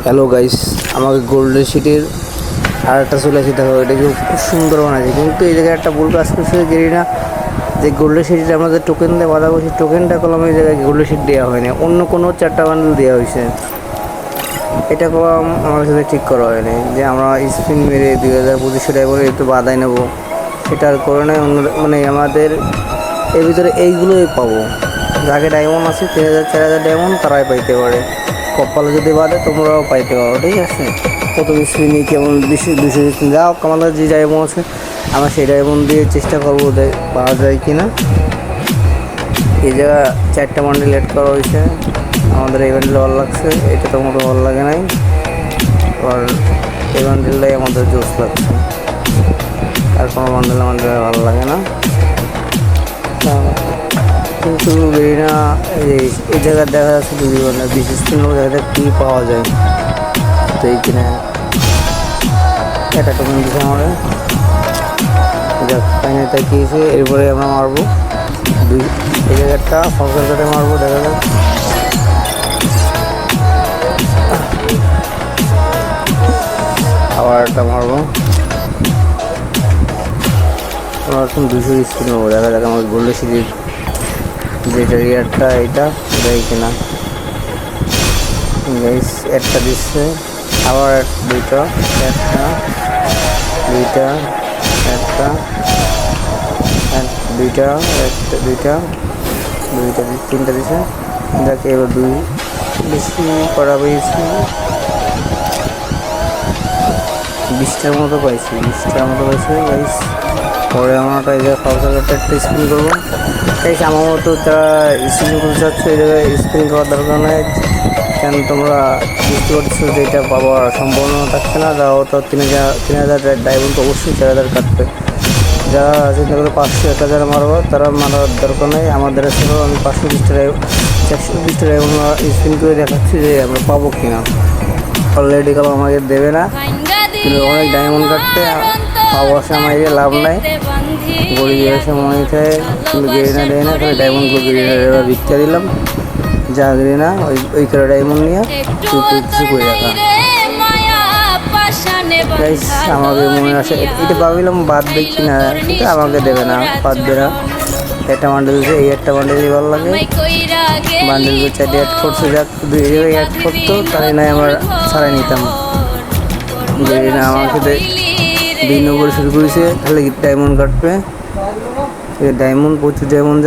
Hello guys, আমাকে golden সিটির আর একটা চলে আসি। দেখো এটাকে খুব সুন্দর বানাচ্ছে, কিন্তু এই জায়গায় একটা ভুল কাজ করছে গেরিনা। যে গোল্ডেন সিটিটা আমাদের টোকেন দিয়ে বাধা করছি, টোকেনটা কলম এই জায়গায় গোল্ডেন সিট দেওয়া হয়নি, অন্য কোনো 4টা বান্ডেল দেওয়া হয়েছে। এটা কলম আমাদের সাথে ঠিক করা হয়নি যে আমরা স্পিন মেরে 2025 টাকা করে একটু বাধাই নেবো, সেটা আর করে নেয় অন্য। মানে আমাদের এর ভিতরে এইগুলোই পাবো, যাকে ডায়মন্ড আছে 3000 4000 ডায়মন্ড তারাই পাইতে পারে। কপালে যদি বাদে তোমরাও পাইতে পারো, ঠিক আছে। প্রথম স্পিনে কেমন 200 স্পিন যাও, আমাদের যে ডায়মন্ড আছে আমরা সেই ডায়মন্ড দিয়ে চেষ্টা করবো পাওয়া যায় কি না। এই জায়গা 4টা বান্ডেল এড করা হয়েছে, আমাদের এই বান্ডেল ভালো লাগছে, এটা তো মোটো ভালো লাগে নাই। আর এই বান্ডেলটাই আমাদের জোস লাগছে, আর কোনো বান্ডেল আমাদের ভালো লাগে না। কিন্তু গেরিনা এই জায়গায় দেখা যাচ্ছে যদি মানে বিশেষ কোনো জায়গায় কী পাওয়া যায়, তো এই কিনা এটা টোকেন দিচ্ছে আমাদের। যাক ফাইনে তাকিয়েছে, এরপরে আমরা মারবো এই জায়গাটা ফসল কাটে মারবো, দেখা যাক। আবার একটা মারবো, আমরা এখন 200 স্পিন নেবো, দেখা যাক আমার গোল্ডেন সিটির যেটা রিয়ারটা এইটা দেয় কিনা। গাইস একটা দিচ্ছে, আবার দুইটা, একটা দুইটা, একটা দুইটা, একটা দুইটা, দুইটা 3টা দিচ্ছে। যাকে এবার 2 বেশি করা পেয়েছি, 20টার মতো পাইছি, 20টার মতো পাইছি গাইস। পরে আমরা এই জায়গায় ফাউসারটা একটা স্পিন করবো গাইস। আমার মতো যারা স্পিন করতে চাচ্ছ এই জায়গায় স্পিন করার দরকার নেই, কেন তোমরা বুঝতে পারছো যে এটা পাওয়ার সম্ভাবনা থাকছে না। যারা তো 3000 ডায়মন্ড তো অবশ্যই 4000 কাটবে। যারা চিন্তা করে 500 1000 মারবো তারা মারার দরকার নেই। আমাদের ছিল আমি 420 ডায়মন্ড স্পিন করে দেখাচ্ছি যে আমরা পাবো কিনা। অলরেডি কাল আমাকে দেবে না, কিন্তু অনেক ডায়মন্ড কাটতে পাবো, আসে আমার লাভ নাই। গড়ি এসে মনে হয় কিন্তু গেরিনা দেয় না, খালি ডায়মন্ডগুলো গেরিনা ভিক্ষা দিলাম, যা গেরিনা ওই করে ডায়মন্ড নিয়ে কিছু করে রাখা। আমাকে মনে আসে এটা ভাবিলাম বাঁধবে কি না, কিন্তু আমাকে দেবে না, বাঁধবে না। একটা বান্ডেল দিচ্ছে, এই একটা বান্ডেলই ভালো লাগে। বান্ডেলগুলো 4টে অ্যাড করছে, যাক 2 জায়গায় অ্যাড করতো তাই নয় আমরা ছাড়াই নিতাম। গেরিনা আমার সাথে 2 নম্বর শুরু করেছে, তাহলে ডায়মন্ড কাটবে, ডায়মন্ড প্রচুর ডায়মন্ড